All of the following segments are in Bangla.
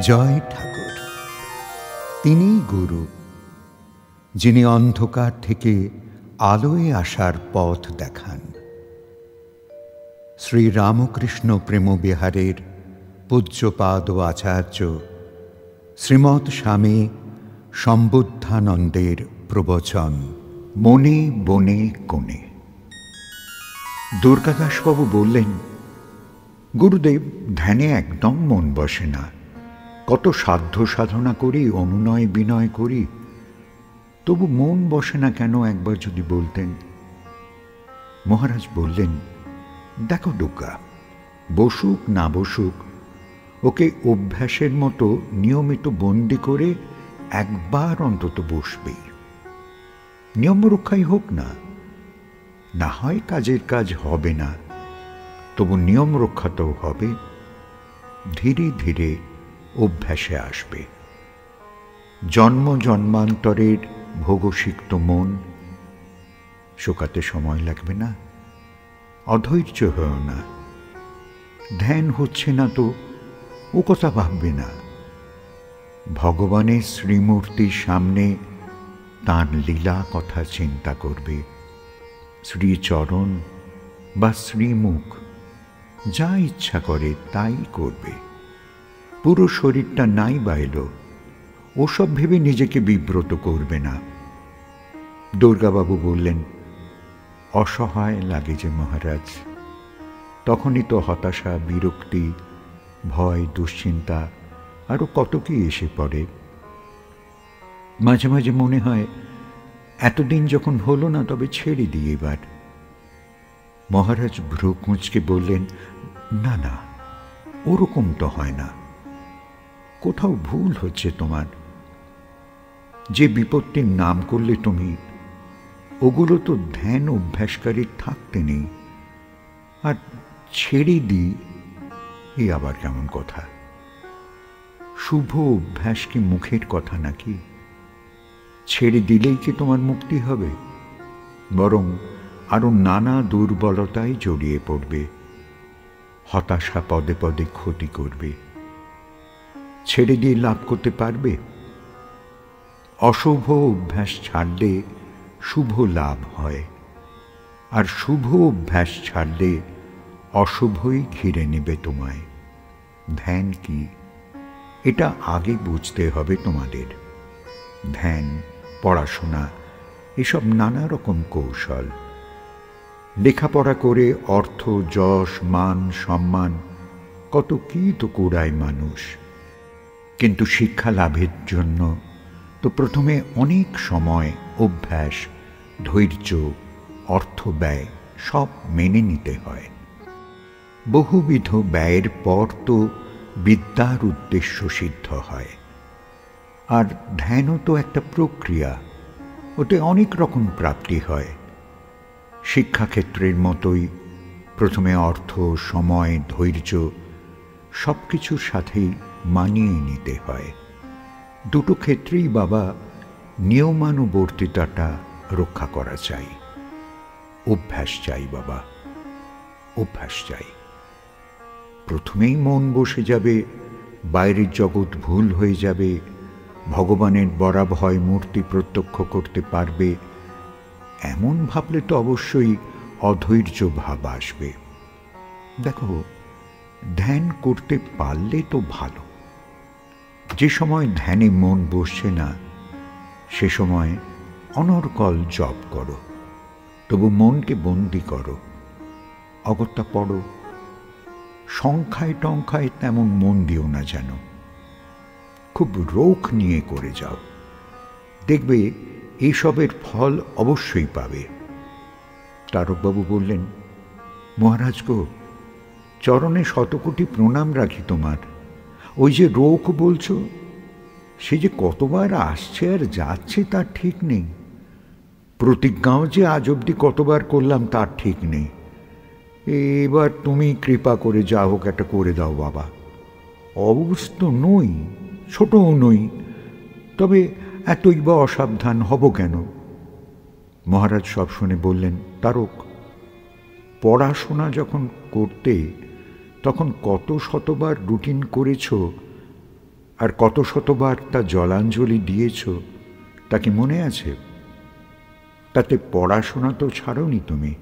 জয় ঠাকুর। তিনিই গুরু, যিনি অন্ধকার থেকে আলোয় আসার পথ দেখান। শ্রী রামকৃষ্ণ প্রেমবিহারের পূজ্যপাদ আচার্য শ্রীমৎ স্বামী সম্বুদ্ধানন্দের প্রবচন মনে বনে কোণে। দুর্গাদাসবাবু বললেন, গুরুদেব, ধ্যানে একদম মন বসে না। কত সাধ্য সাধনা করি, অনুনয় বিনয় করি, তবু মন বসে না কেন, একবার যদি বলতেন। মহারাজ বললেন, দেখো দুর্গা, বসুক না বসুক, ওকে অভ্যাসের মতো নিয়মিত বন্দি করে একবার অন্তত বসবেই। নিয়ম রক্ষাই হোক না, না হয় কাজের কাজ হবে না, তবু নিয়ম রক্ষাতেও হবে। ধীরে ধীরে অভ্যাসে আসবে। জন্ম জন্মান্তরের ভোগসিক্ত মন শোকাতে সময় লাগবে না। অধৈর্য হও না। ধ্যান হচ্ছে না তো ও কথা ভাববে না। ভগবানের শ্রীমূর্তির সামনে তাঁর লীলা কথা চিন্তা করবে। শ্রীচরণ বা শ্রীমুখ যা ইচ্ছা করে তাই করবে। পুরো শরীরটা নাই বাইল, ওসব ভেবে নিজেকে বিব্রত করবে না। দুর্গাবাবু বললেন, অসহায় লাগে যে মহারাজ, তখনই তো হতাশা, বিরক্তি, ভয়, দুশ্চিন্তা আরো কত কি এসে পড়ে। মাঝে মাঝে মনে হয়, এতদিন যখন হলো না, তবে ছেড়ে দিই এবার। মহারাজ ভ্রু কুঁচকে বললেন, না না, ওরকম তো হয় না। কোথাও ভুল হচ্ছে তোমার। যে বিপত্তির নাম করলে তুমি, ওগুলো তো ধ্যান অভ্যাসকারীর থাকতে নেই। আর ছেড়ে দিই, এ আবার কেমন কথা? শুভ অভ্যাস কি মুখের কথা নাকি? ছেড়ে দিলেই কি তোমার মুক্তি হবে? বরং আরো নানা দুর্বলতায় জড়িয়ে পড়বে। হতাশা পদে পদে ক্ষতি করবে। ছেড়ে দিয়ে লাভ করতে পারবে? অশুভ অভ্যাস ছাড়লে শুভ লাভ হয়, আর শুভ অভ্যাস ছাড়লে অশুভই ঘিরে নেবে তোমায়। ধ্যান কি, এটা আগে বুঝতে হবে তোমাদের। ধ্যান, পড়াশোনা, এসব নানা রকম কৌশল। লেখাপড়া করে অর্থ, যশ, মান, সম্মান কত কি তো কুড়ায় মানুষ। কিন্তু শিক্ষা লাভের জন্য তো প্রথমে অনেক সময়, অভ্যাস, ধৈর্য, অর্থ ব্যয় সব মেনে নিতে হয়। বহুবিধ ব্যয়ের পর তো বিদ্যার উদ্দেশ্য সিদ্ধ হয়। আর ধ্যানও তো একটা প্রক্রিয়া, ওতে অনেক রকম প্রাপ্তি হয়। শিক্ষাক্ষেত্রের মতোই প্রথমে অর্থ, সময়, ধৈর্য সব কিছুর সাথেই মানিয়ে নিতে হয়। দুটো ক্ষেত্রেই বাবা নিয়মানুবর্তিতাটা রক্ষা করা চাই। অভ্যাস চাই বাবা, অভ্যাস চাই। প্রথমেই মন বসে যাবে, বাইরের জগৎ ভুল হয়ে যাবে, ভগবানের বরাভয় মূর্তি প্রত্যক্ষ করতে পারবে, এমন ভাবলে তো অবশ্যই অধৈর্য ভাব আসবে। দেখো, ধ্যান করতে পারলে তো ভালো। যে সময় ধ্যানে মন বসছে না, সে সময় অনর্গল জপ করো, তবু মনকে বন্দি করো। অগত্যা পড়ো। সংখ্যায় টংখ্যায় তেমন মন দিও না যেন। খুব রোখ নিয়ে করে যাও, দেখবে এইসবের ফল অবশ্যই পাবে। তারকবাবু বললেন, মহারাজ গো, চরণে শতকোটি প্রণাম রাখি তোমার। ওই যে রোখ বলছো, সে যে কতবার আসছে আর যাচ্ছে তার ঠিক নেই। প্রতিজ্ঞাও যে আজ অব্দি কতবার করলাম তার ঠিক নেই। এবার তুমি কৃপা করে যা হোক একটা করে দাও বাবা। অবস্থ নই, ছোটও নই, তবে এতই বা অসাবধান হব কেন? মহারাজ সব শুনে বললেন, তারক, পড়াশোনা যখন করতে তখন কত শতবার রুটিন করেছ, আর কত শতবার তা জলাঞ্জলি দিয়েছ তা কি মনে আছে? তাতে পড়াশোনা তো ছাড়োনি তুমি,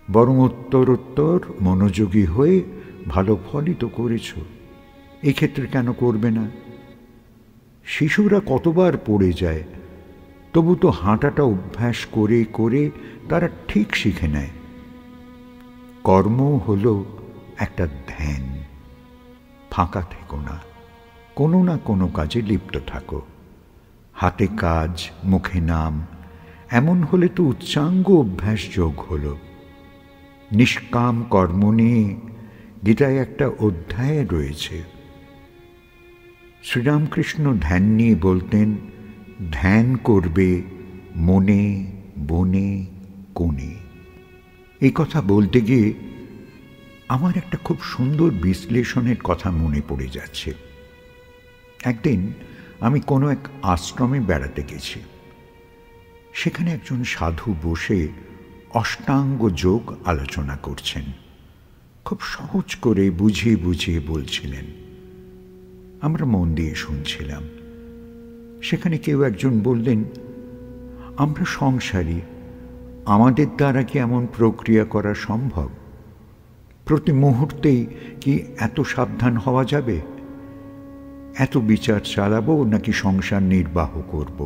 বরং উত্তরোত্তর মনোযোগী হয়ে ভালো ফলই তো করেছ। এক্ষেত্রে কেন করবে না? শিশুরা কতবার পড়ে যায়, তবু তো হাঁটাটা অভ্যাস করে করে তারা ঠিক শিখে নেয়। কর্ম হলো একটা ধ্যান। ফাঁকা থেকো না, কোনো না কোনো কাজে লিপ্ত থাকো। হাতে কাজ, মুখে নাম, এমন হলে তো উচ্চাঙ্গ অভ্যাস যোগ হলো। নিষ্কাম কর্ম নিয়ে গীতায় একটা অধ্যায় রয়েছে। শ্রীরামকৃষ্ণ ধ্যান নিয়ে বলতেন, ধ্যান করবে মনে, বনে, কোণে। এই কথা বলতে গিয়ে আমার একটা খুব সুন্দর বিশ্লেষণের কথা মনে পড়ে যাচ্ছে। একদিন আমি কোনো এক আশ্রমে বেড়াতে গেছি। সেখানে একজন সাধু বসে অষ্টাঙ্গ যোগ আলোচনা করছেন। খুব সহজ করে বুঝিয়ে বুঝিয়ে বলছিলেন। আমরা মন দিয়ে শুনছিলাম। সেখানে কেউ একজন বললেন, আমরা সংসারী, আমাদের দ্বারা কি এমন প্রক্রিয়া করা সম্ভব? প্রতি মুহূর্তেই কি এত সাবধান হওয়া যাবে? এত বিচার চালাবো নাকি সংসার নির্বাহ করব?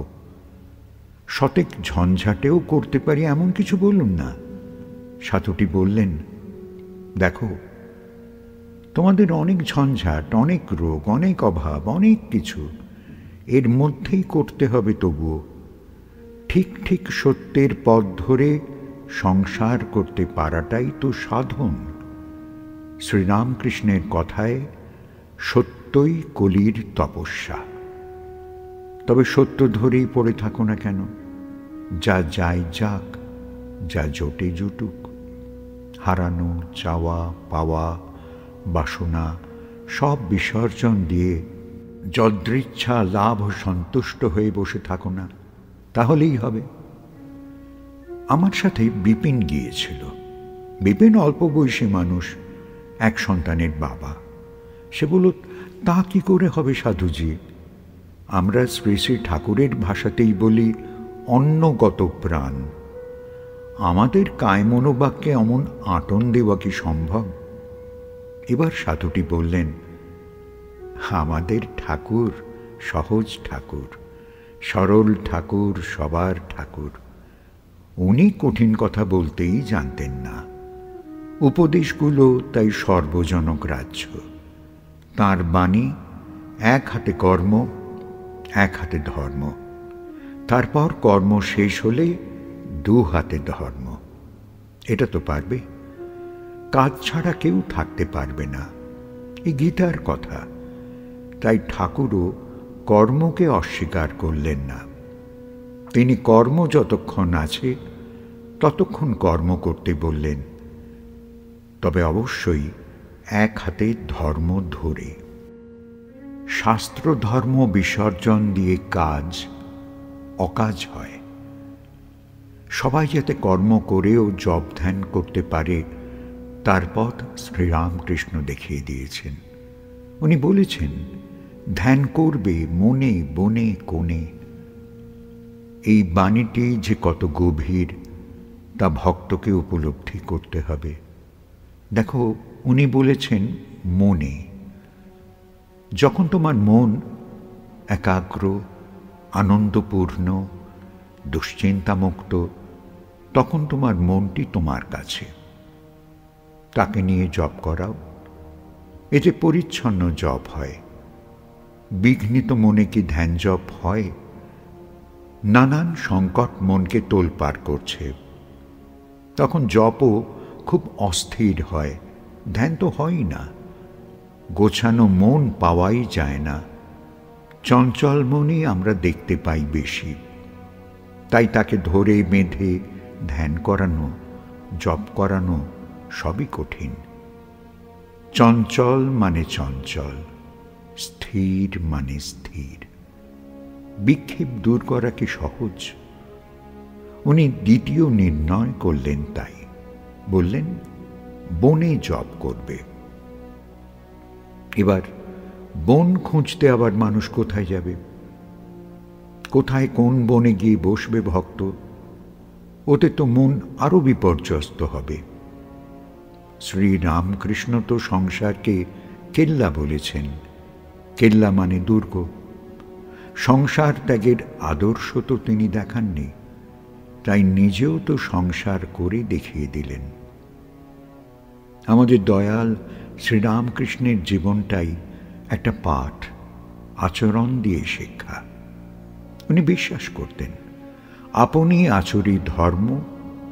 শতেক ঝঞ্ঝাটেও করতে পারি এমন কিছু বলুন না। সাধুটি বললেন, দেখো, তোমাদের অনেক ঝঞ্ঝাট, অনেক রোগ, অনেক অভাব, অনেক কিছু, এর মধ্যেই করতে হবে। তবুও ঠিক ঠিক সত্যের পথ ধরে সংসার করতে পারাটাই তো সাধন। শ্রীরামকৃষ্ণের কথায় সত্যই কলির তপস্যা। তবে সত্য ধরেই পড়ে থাকো না কেন? যা যায় যাক, যা জোটে জুটুক। হারানো, চাওয়া, পাওয়া, বাসনা সব বিসর্জন দিয়ে যদৃচ্ছা লাভ সন্তুষ্ট হয়ে বসে থাকো না, তাহলেই হবে। আমার সাথে বিপিন গিয়েছিল। বিপিন অল্প বয়সী মানুষ, এক সন্তানের বাবা। সে বলল, তা কি করে হবে সাধুজি? আমরা শ্রী শ্রী ঠাকুরের ভাষাতেই বলি অন্নগত প্রাণ। আমাদের কায়মনোবাক্যে অমন আঁটন দেওয়া কি সম্ভব? এবার সাধুটি বললেন, আমাদের ঠাকুর সহজ ঠাকুর, সরল ঠাকুর, সবার ঠাকুর। উনি কঠিন কথা বলতেই জানতেন না। উপদেশগুলো তাই সর্বজনগ্রাহ্য। তাঁর বাণী, এক হাতে কর্ম, এক হাতে ধর্ম। তারপর কর্ম শেষ হলে দু হাতে ধর্ম। এটা তো পারবে? কাজ ছাড়া কেউ থাকতে পারবে না, এই গীতার কথা। তাই ঠাকুরও কর্মকে অস্বীকার করলেন না। তিনি কর্ম যতক্ষণ আছে ততক্ষণ কর্ম করতে বললেন, তবে অবশ্যই এক হাতে ধর্ম ধরে। শাস্ত্র ধর্ম বিসর্জন দিয়ে কাজ অকাজ হয়। সবাই যাতে কর্ম করেও জপ ধ্যান করতে পারে, তার পথ শ্রীরামকৃষ্ণ দেখিয়ে দিয়েছেন। উনি বলেছেন, ধ্যান করবে মনে, বনে, কোণে। এই বাণীটি যে কত গভীর তা ভক্তকে উপলব্ধি করতে হবে। দেখো, উনি বলেছেন মনে। যখন তোমার মন একাগ্র, আনন্দপূর্ণ, দুশ্চিন্তামুক্ত, তখন তোমার মনটি তোমার কাছে। তাকে নিয়ে জপ করাও, এতে পরিচ্ছন্ন জপ হয়। বিঘ্নিত মনে কি ধ্যান জপ হয়? নানান সংকট মনকে তোলপাড় করছে, তখন জপও খুব অস্থির হয়, ধ্যান তো হয়ই না। গোছানো মন পাওয়াই যায় না। চঞ্চল মনই আমরা দেখতে পাই বেশি। তাই তাকে ধরে বেঁধে ধ্যান করানো, জপ করানো সবই কঠিন। চঞ্চল মানে চঞ্চল, স্থির মানে স্থির। বিক্ষেপ দূর করা কি সহজ? উনি দ্বিতীয় নির্ণয় করলেন। তাই বললেন, বনে জপ করবে। এবার বন খুঁজতে আবার মানুষ কোথায় যাবে? কোথায় কোন বনে গিয়ে বসবে ভক্ত? ওতে তো মন আরো বিপর্যস্ত হবে। শ্রীরামকৃষ্ণ তো সংসারকে কেল্লা বলেছেন। কেল্লা মানে দুর্গ। সংসার ত্যাগের আদর্শ তো তিনি দেখাননি, তাই নিজেও তো সংসার করে দেখিয়ে দিলেন। আমাদের দয়াল শ্রীরামকৃষ্ণের জীবনটাই একটা পাঠ, আচরণ দিয়ে শিক্ষা। উনি বিশ্বাস করতেন, আপনি আচরি ধর্ম,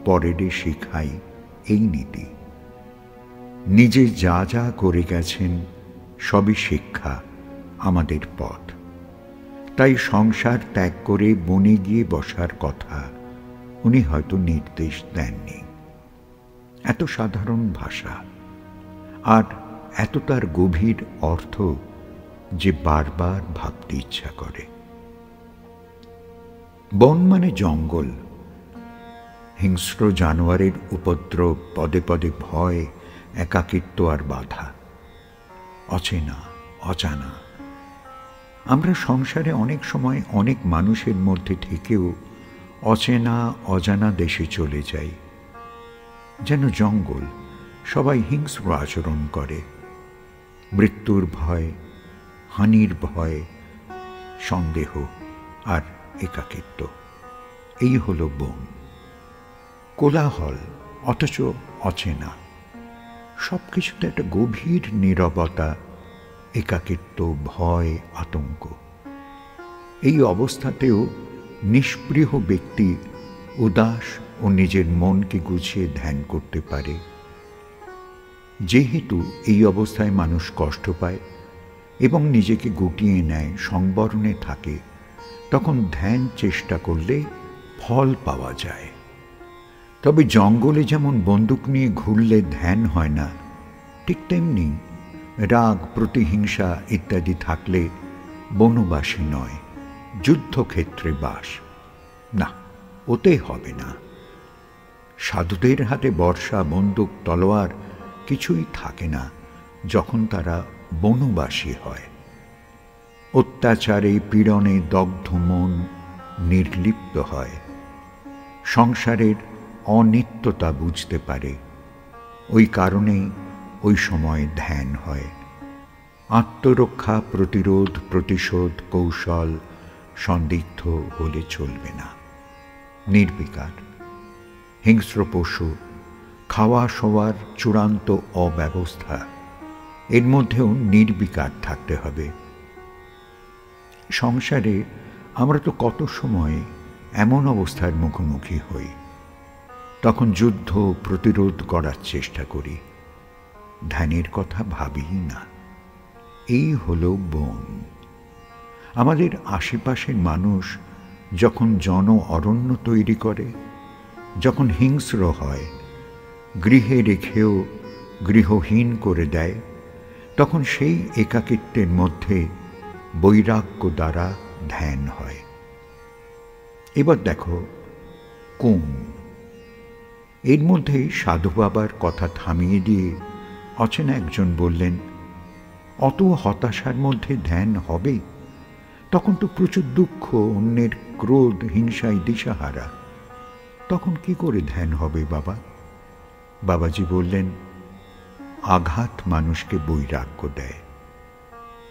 পরেরে শিখাই, এই নীতি। নিজে যা যা করে গেছেন সবই শিক্ষা, আমাদের পথ। তাই সংসার ত্যাগ করে বনে গিয়ে বসার কথা উনি হয়তো নির্দেশ দেননি। এত সাধারণ ভাষা আর এত তার গভীর অর্থ যে বারবার ভাবতে ইচ্ছা করে। বন মানে জঙ্গল, হিংস্র জানোয়ারের উপদ্রব, পদে পদে ভয়, একাকিত্ব আর বাধা, অচেনা অজানা। আমরা সংসারে অনেক সময় অনেক মানুষের মধ্যে থেকেও অচেনা অজানা দেশে চলে যাই। যেন জঙ্গল, সবাই হিংস্র আচরণ করে। মৃত্যুর ভয়, হানির ভয়, সন্দেহ আর একাকিত্ব, এই হলো বন। কোলাহল অথচ অচেনা, সবকিছুতে একটা গভীর নীরবতা, একাকিত্ব, ভয়, আতঙ্ক। এই অবস্থাতেও নিষ্পৃহ ব্যক্তি উদাস ও নিজের মনকে গুছিয়ে ধ্যান করতে পারে। যেহেতু এই অবস্থায় মানুষ কষ্ট পায় এবং নিজেকে গুটিয়ে নেয়, সংবরণে থাকে, তখন ধ্যান চেষ্টা করলে ফল পাওয়া যায়। তবে জঙ্গলে যেমন বন্দুক নিয়ে ঘুরলে ধ্যান হয় না, ঠিক তেমনি রাগ, প্রতিহিংসা ইত্যাদি থাকলে বনবাসী নয়, যুদ্ধক্ষেত্রে বাস। না, ওতে হবে না। সাধুদের হাতে বর্ষা, বন্দুক, তলোয়ার কিছুই থাকে না যখন তারা বনবাসী হয়। অত্যাচারে, পীড়নে দগ্ধ মন নির্লিপ্ত হয়, সংসারের অনিত্যতা বুঝতে পারে। ওই কারণেই ওই সময় ধ্যান হয়। আত্মরক্ষা, প্রতিরোধ, প্রতিশোধ, কৌশল, সন্দিগ্ধ হলে চলবে না। নির্বিকার। হিংস্র পশু, খাওয়া শোয়ার চূড়ান্ত অব্যবস্থা, এর মধ্যেও নির্বিকার থাকতে হবে। সংসারে আমরা তো কত সময় এমন অবস্থার মুখোমুখি হই, তখন যুদ্ধ, প্রতিরোধ করার চেষ্টা করি, ধ্যানের কথা ভাবি না। এই হলো বন। আমাদের আশেপাশের মানুষ যখন জন অরণ্য তৈরি করে, যখন হিংস্র হয়, গৃহে রেখেও গৃহহীন করে দেয়, তখন সেই একাকিত্বের মধ্যে বৈরাগ্য দ্বারা ধ্যান হয়। এবার দেখো কোন। এর মধ্যেই সাধু বাবার কথা থামিয়ে দিয়ে অচেনা একজন বললেন, অত হতাশার মধ্যে ধ্যান হবে? তখন তো প্রচুর দুঃখ, অন্যের ক্রোধ, হিংসায় দিশাহারা। তখন কি করে ধ্যান হবে বাবা? বাবাজি বললেন, আঘাত মানুষকে বৈরাগ্য দেয়।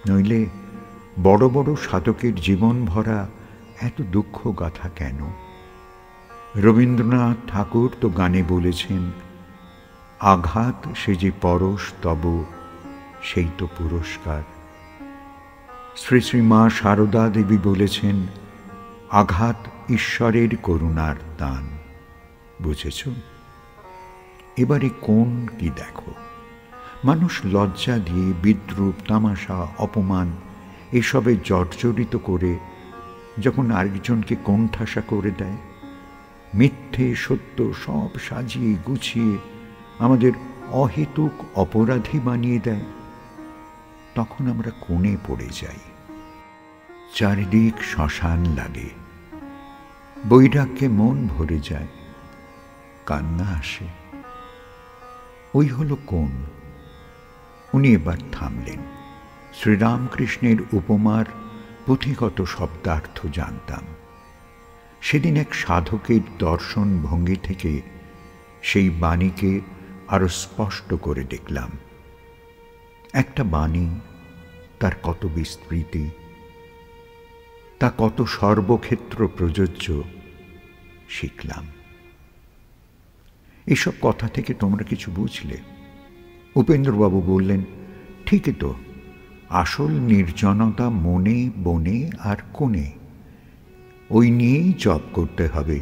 নইলে বড় বড় সাধকের জীবন ভরা এত দুঃখ গাথা কেন? রবীন্দ্রনাথ ঠাকুর তো গানে বলেছেন, আঘাত সে যে পরশ তব সেই তো পুরস্কার। শ্রী শ্রী মা সারদা দেবী বলেছেন, আঘাত ঈশ্বরের করুণার দান। বুঝেছ? এবারে কোন কি দেখো। মানুষ লজ্জা দিয়ে বিদ্রূপ, তামাশা, অপমান এসবে জর্জরিত করে যখন আরেকজনকে কোণঠাসা করে দেয়, মিথ্যে সত্য সব সাজিয়ে গুছিয়ে আমাদের অহেতুক অপরাধী বানিয়ে দেয়, তখন আমরা কোণে পড়ে যাই। চারিদিক শ্মশান লাগে, বৈরাগ্যে মন ভরে যায়, কান্না আসে। ওই হলো কোন। উনি এবার থামলেন, শ্রীরামকৃষ্ণের উপমার পুঁথিগত শব্দার্থ জানতাম। সেদিন এক সাধকের দর্শন ভঙ্গি থেকে সেই বাণীকে আরো স্পষ্ট করে দেখলাম। একটা বাণী, তার কত বিস্তৃতি, তা কত সর্বক্ষেত্র প্রযোজ্য শিখলাম। এসব কথা থেকে তোমরা কিছু বুঝলে? উপেন্দ্রবাবু বললেন, ঠিকই তো, আসল নির্জনতা মনে, বনে আর কোণে, ওই নিয়েই জপ করতে হবে,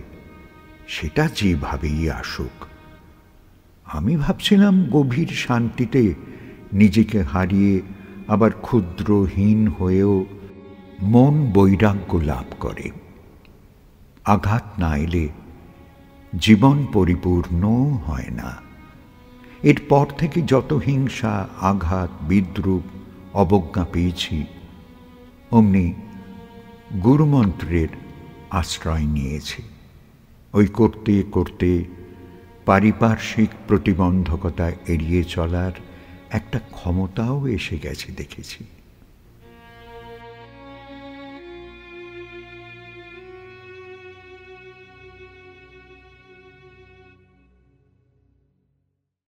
সেটা যেভাবেই আসুক। আমি ভাবছিলাম গভীর শান্তিতে নিজেকে হারিয়ে আবার ক্ষুদ্রহীন হয়েও মন বৈরাগ্য লাভ করে। আঘাত না এলে জীবন পরিপূর্ণ হয় না। এরপর থেকে যত হিংসা, আঘাত, বিদ্রূপ, অবজ্ঞা পেয়েছি, অমনি গুরুমন্ত্রের আশ্রয় নিয়েছি। ওই করতে করতে পারিপার্শ্বিক প্রতিবন্ধকতা এড়িয়ে চলার একটা ক্ষমতাও এসে গেছে দেখেছি।